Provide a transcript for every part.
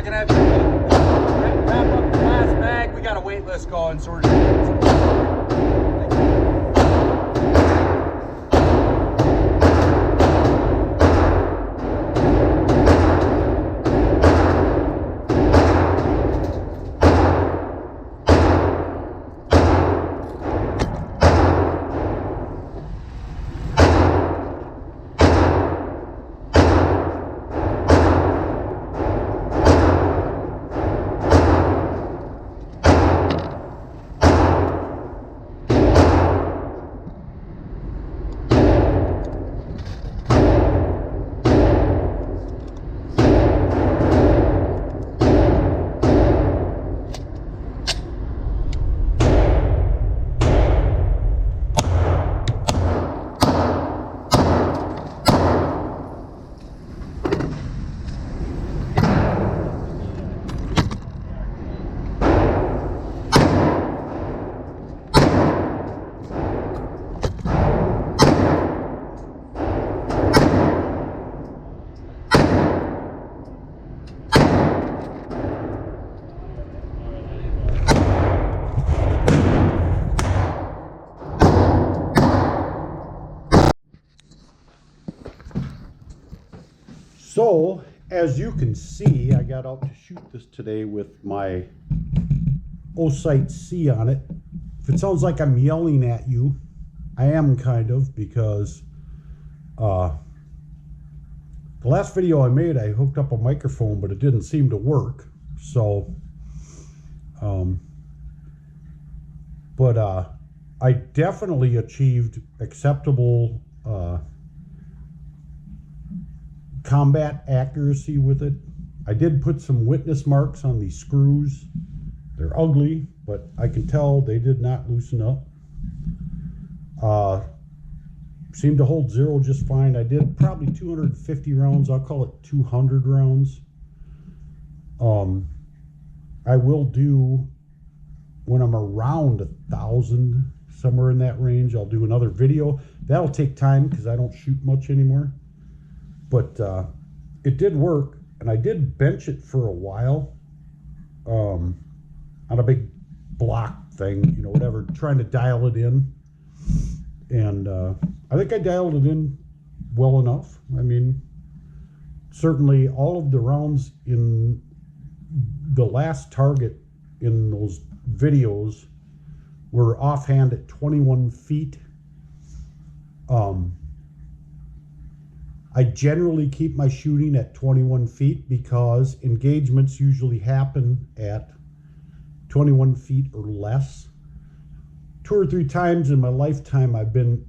can have you wrap up the last mag. We got a wait list going, so we're just... So, as you can see, I got out to shoot this today with my Osight C on it. If it sounds like I'm yelling at you, I am kind of, because the last video I made, I hooked up a microphone, but it didn't seem to work. So, I definitely achieved acceptable combat accuracy with it. I did put some witness marks on these screws. They're ugly, but I can tell they did not loosen up. Seemed to hold zero just fine. I did probably 250 rounds. I'll call it 200 rounds. I will do, when I'm around 1,000, somewhere in that range, I'll do another video. That'll take time because I don't shoot much anymore. But it did work, and I did bench it for a while on a big block thing, you know, whatever, trying to dial it in. And I think I dialed it in well enough. I mean, certainly all of the rounds in the last target in those videos were offhand at 21 feet. I generally keep my shooting at 21 feet because engagements usually happen at 21 feet or less. 2 or 3 times in my lifetime I've been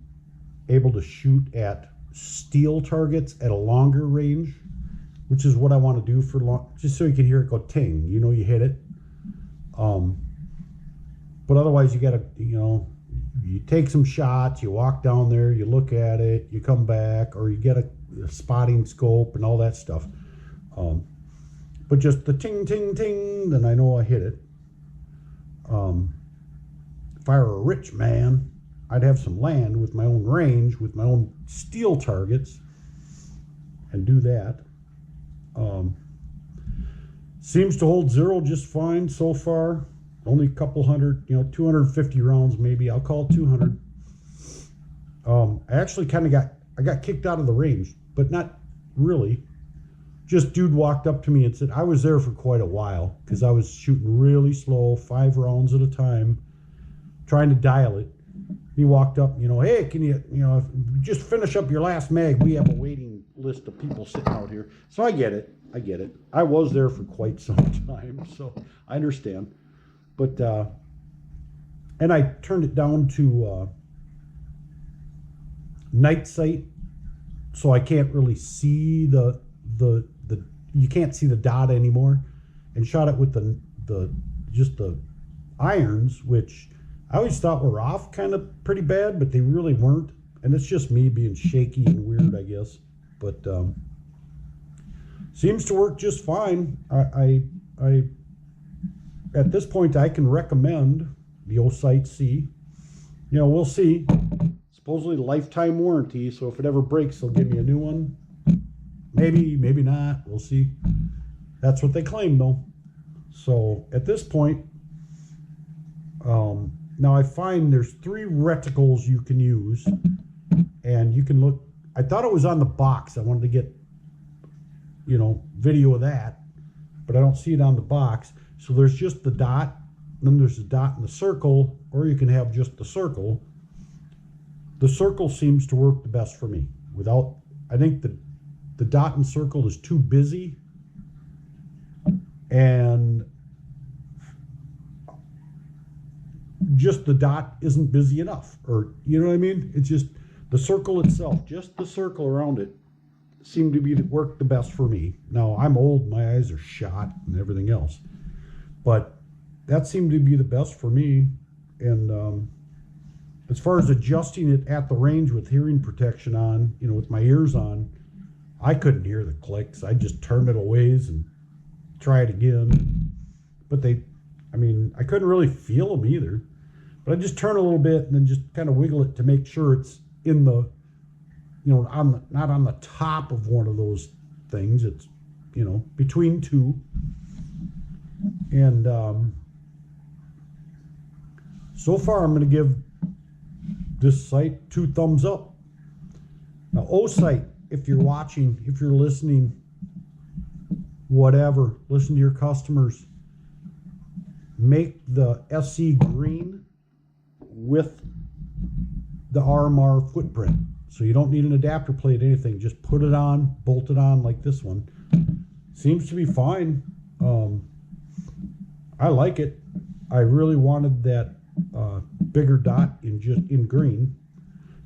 able to shoot at steel targets at a longer range, which is what I want to do for long, just so you can hear it go ting, you know, you hit it. But otherwise you gotta, you know, you take some shots, you walk down there, you look at it, you come back, or you get a spotting scope and all that stuff. But just the ting, ting, ting, then I know I hit it. If I were a rich man, I'd have some land with my own range, with my own steel targets, and do that. Seems to hold zero just fine so far. Only a couple hundred, you know, 250 rounds maybe. I'll call it 200. I actually kind of got kicked out of the range, but not really. Just dude walked up to me and said, I was there for quite a while because I was shooting really slow, 5 rounds at a time, trying to dial it. He walked up, you know, hey, can you know, just finish up your last mag? We have a waiting list of people sitting out here. So I get it. I was there for quite some time, so I understand. But, and I turned it down to night sight, so I can't really see the you can't see the dot anymore, and shot it with just the irons, which I always thought were off kind of pretty bad, but they really weren't. And it's just me being shaky and weird, I guess. But seems to work just fine. I at this point I can recommend the Osight C. You know, we'll see. Supposedly lifetime warranty, so if it ever breaks, they'll give me a new one. Maybe, maybe not. We'll see. That's what they claim, though. So at this point, now I find there's 3 reticles you can use, and you can look. I thought it was on the box. I wanted to get, video of that, but I don't see it on the box. So there's just the dot, then there's the dot and the circle, or you can have just the circle. The circle seems to work the best for me. I think the dot and circle is too busy, and just the dot isn't busy enough, or you know what I mean? It's just the circle itself, just the circle around it seemed to work the best for me. Now I'm old, my eyes are shot and everything else, but that seemed to be the best for me. And as far as adjusting it at the range with hearing protection on, with my ears on, I couldn't hear the clicks. I just turned it a ways and try it again. But I couldn't really feel them either. But I just turn a little bit and then just kind of wiggle it to make sure it's in the, not on the top of one of those things. It's, between 2. And so far I'm going to give this site 2 thumbs up. Now, Osight, if you're watching, if you're listening, whatever, listen to your customers. Make the SC green with the RMR footprint. So you don't need an adapter plate, anything. Just put it on, bolt it on like this one. Seems to be fine. I like it. I really wanted that bigger dot in green.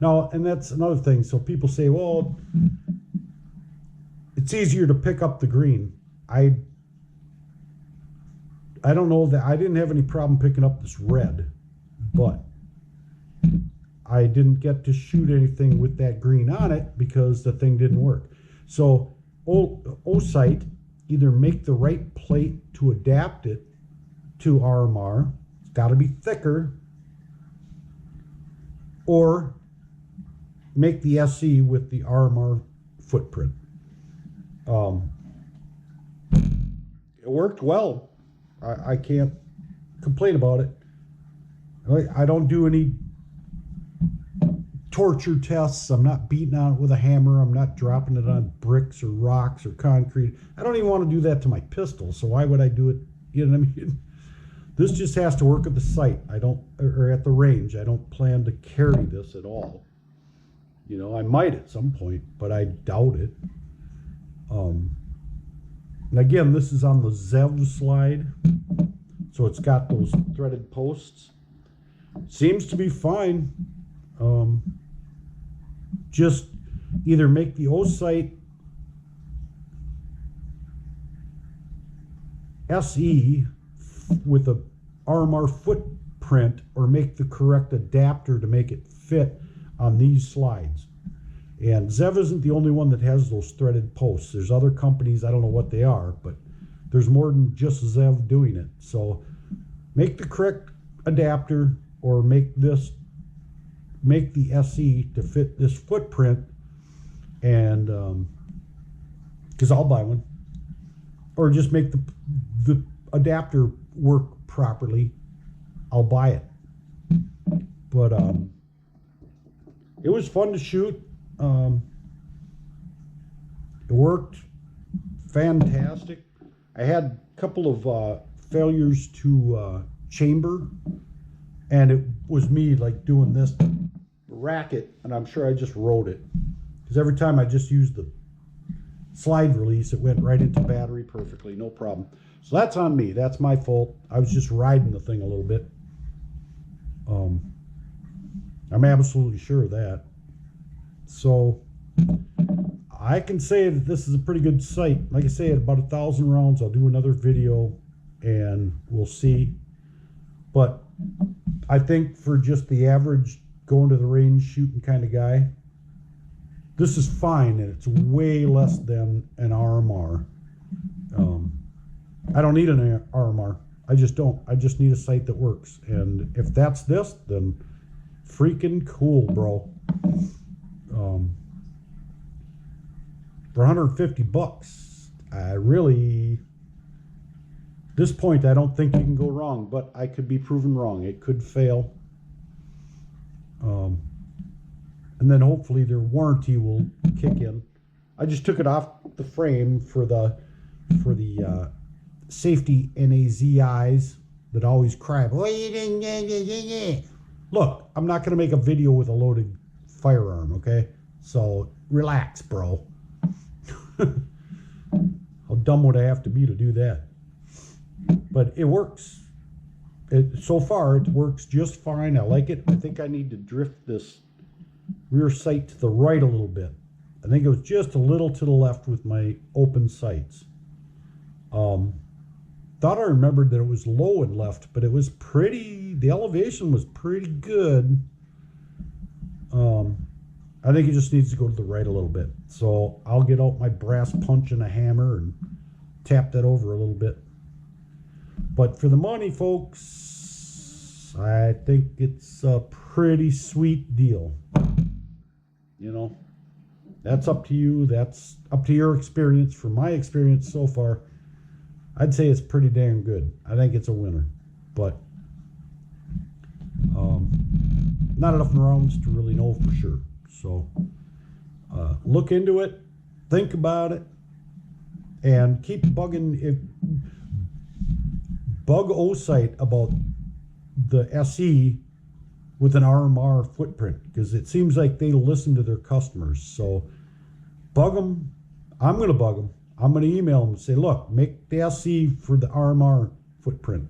Now, and that's another thing. So people say, well, it's easier to pick up the green. I don't know that I didn't have any problem picking up this red, but I didn't get to shoot anything with that green on it because the thing didn't work. So Osight, either make the right plate to adapt it to RMR, it's got to be thicker, or make the SE with the RMR footprint. It worked well. I can't complain about it. I don't do any torture tests. I'm not beating on it with a hammer. I'm not dropping it on bricks or rocks or concrete. I don't even want to do that to my pistol, so why would I do it? You know what I mean? This just has to work at the site. Or at the range. I don't plan to carry this at all. I might at some point, but I doubt it. And again, this is on the Zev slide, so it's got those threaded posts. Seems to be fine. Just either make the Osight SE with a RMR footprint, or make the correct adapter to make it fit on these slides. And Zev isn't the only one that has those threaded posts. There's other companies, I don't know what they are, but there's more than just Zev doing it. So make the correct adapter, or make the SE to fit this footprint, and because I'll buy one, or just make the adapter work properly. I'll buy it. But it was fun to shoot. It worked fantastic. I had a couple of failures to chamber, and it was me like doing this racket, and I'm sure I just wrote it, because every time I just used the slide release, it went right into battery perfectly, no problem. So that's on me. That's my fault. I was just riding the thing a little bit. I'm absolutely sure of that. So I can say that this is a pretty good sight. Like I say, at about 1,000 rounds, I'll do another video and we'll see. But I think for just the average going to the range shooting kind of guy, this is fine, and it's way less than an RMR. I don't need an RMR. I just don't. I just need a sight that works. And if that's this, then freaking cool, bro. For $150, I really this point, I don't think you can go wrong, but I could be proven wrong. It could fail. And then hopefully their warranty will kick in. I just took it off the frame for the safety NAZIs that always cry. Look, I'm not going to make a video with a loaded firearm, okay? So relax, bro. How dumb would I have to be to do that? But it works. So far, it works just fine. I like it. I think I need to drift this rear sight to the right a little bit. I think it was just a little to the left with my open sights. Thought I remembered that it was low and left, but it was pretty, the elevation was pretty good. I think it just needs to go to the right a little bit. So I'll get out my brass punch and a hammer and tap that over a little bit. But for the money, folks, I think it's a pretty sweet deal. You know, that's up to you. That's up to your experience. From my experience so far, I'd say it's pretty dang good. I think it's a winner. But not enough rounds to really know for sure. So look into it, think about it, and keep bugging bug Osight about the SE with an RMR footprint, because it seems like they listen to their customers. So bug them. I'm going to bug them. I'm going to email them and say, look, make the SE for the RMR footprint,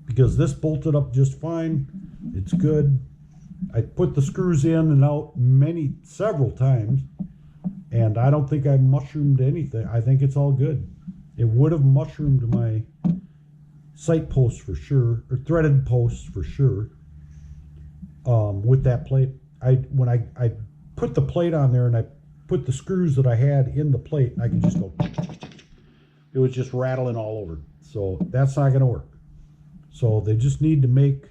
because this bolted up just fine. It's good. I put the screws in and out several times, and I don't think I mushroomed anything. I think it's all good. It would have mushroomed my sight posts for sure, or threaded posts for sure, with that plate. When I put the plate on there and I put the screws that I had in the plate, and I could just go, it was just rattling all over. So that's not going to work. So they just need to make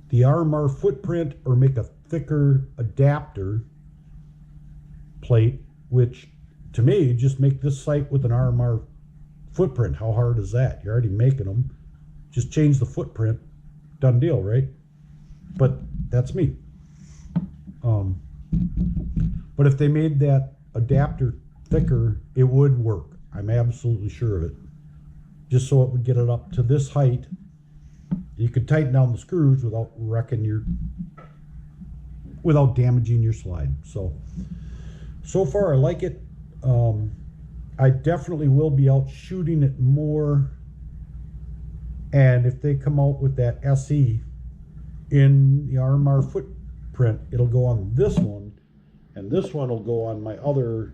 the RMR footprint, or make a thicker adapter plate, which to me, just make this sight with an RMR footprint. How hard is that? You're already making them. Just change the footprint. Done deal, right? But that's me. But if they made that adapter thicker, it would work. I'm absolutely sure of it. Just so it would get it up to this height. You could tighten down the screws without without damaging your slide. So far I like it. I definitely will be out shooting it more. And if they come out with that SE in the RMR footprint, it'll go on this one, and this one will go on my other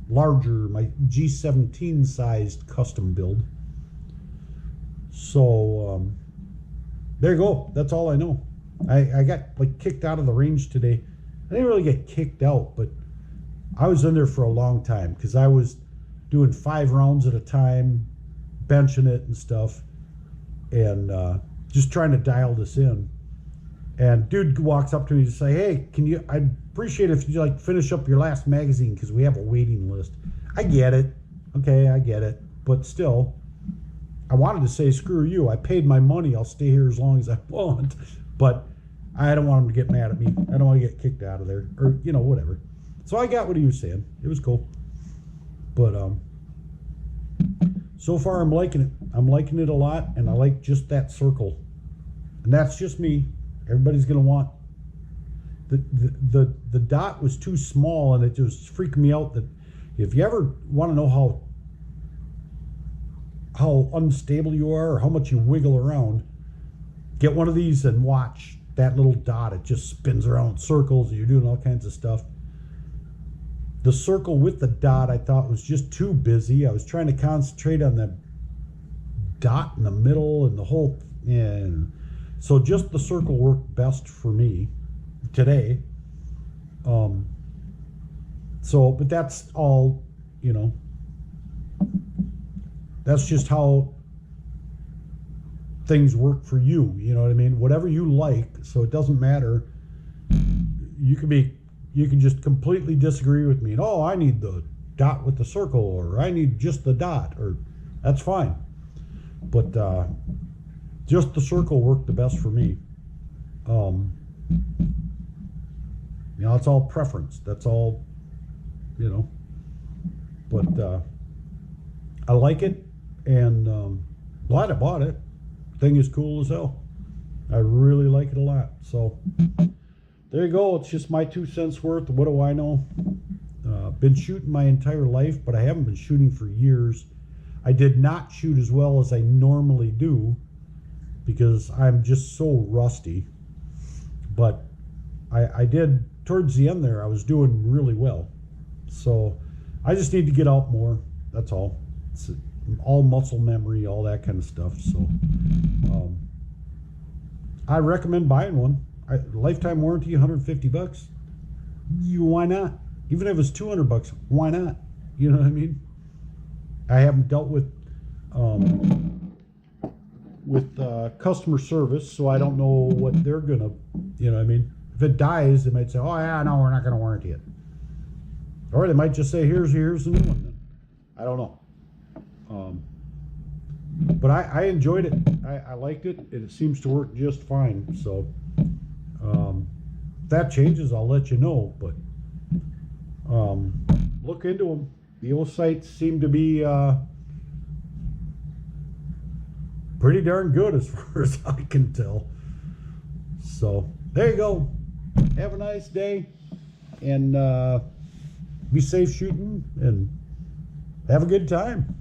larger, my G17 sized custom build. So there you go. That's all I know. I got like kicked out of the range today. I didn't really get kicked out, but I was in there for a long time, because I was doing 5 rounds at a time, benching it and stuff, and just trying to dial this in. And dude walks up to me to say, hey, I'd appreciate it if you like finish up your last magazine, because we have a waiting list. I get it. Okay, I get it. But still, I wanted to say, screw you. I paid my money. I'll stay here as long as I want. But I don't want him to get mad at me. I don't want to get kicked out of there, or, you know, whatever. So I got what he was saying. It was cool. But so far I'm liking it. I'm liking it a lot, and I like just that circle. And that's just me. Everybody's gonna want the dot was too small, and it just freaked me out. That if you ever want to know how unstable you are, or how much you wiggle around, get one of these and watch that little dot. It just spins around in circles, and you're doing all kinds of stuff. The circle with the dot I thought was just too busy. I was trying to concentrate on the dot in the middle and the whole, and so just the circle worked best for me today. But that's all, you know, that's just how things work for you. You know what I mean? Whatever you like. So it doesn't matter. You can just completely disagree with me. And, oh, I need the dot with the circle, or I need just the dot, or that's fine. But just the circle worked the best for me. You know, it's all preference. That's all, you know. But I like it, and glad I bought it. Thing is cool as hell. I really like it a lot. So there you go. It's just my 2 cents worth. What do I know? Been shooting my entire life, but I haven't been shooting for years. I did not shoot as well as I normally do because I'm just so rusty. But I did, towards the end there, I was doing really well. So I just need to get out more. That's all. It's all muscle memory, all that kind of stuff. So I recommend buying one. Lifetime warranty, $150. Why not? Even if it's $200, why not? You know what I mean? I haven't dealt with customer service, so I don't know what they're gonna, you know what I mean? If it dies, they might say, oh yeah, no, we're not gonna warranty it. Or they might just say, here's the new one then. I don't know. But I enjoyed it. I liked it. It seems to work just fine. So if that changes, I'll let you know. But look into them. The Osights seem to be pretty darn good as far as I can tell. So there you go. Have a nice day, and be safe shooting, and have a good time.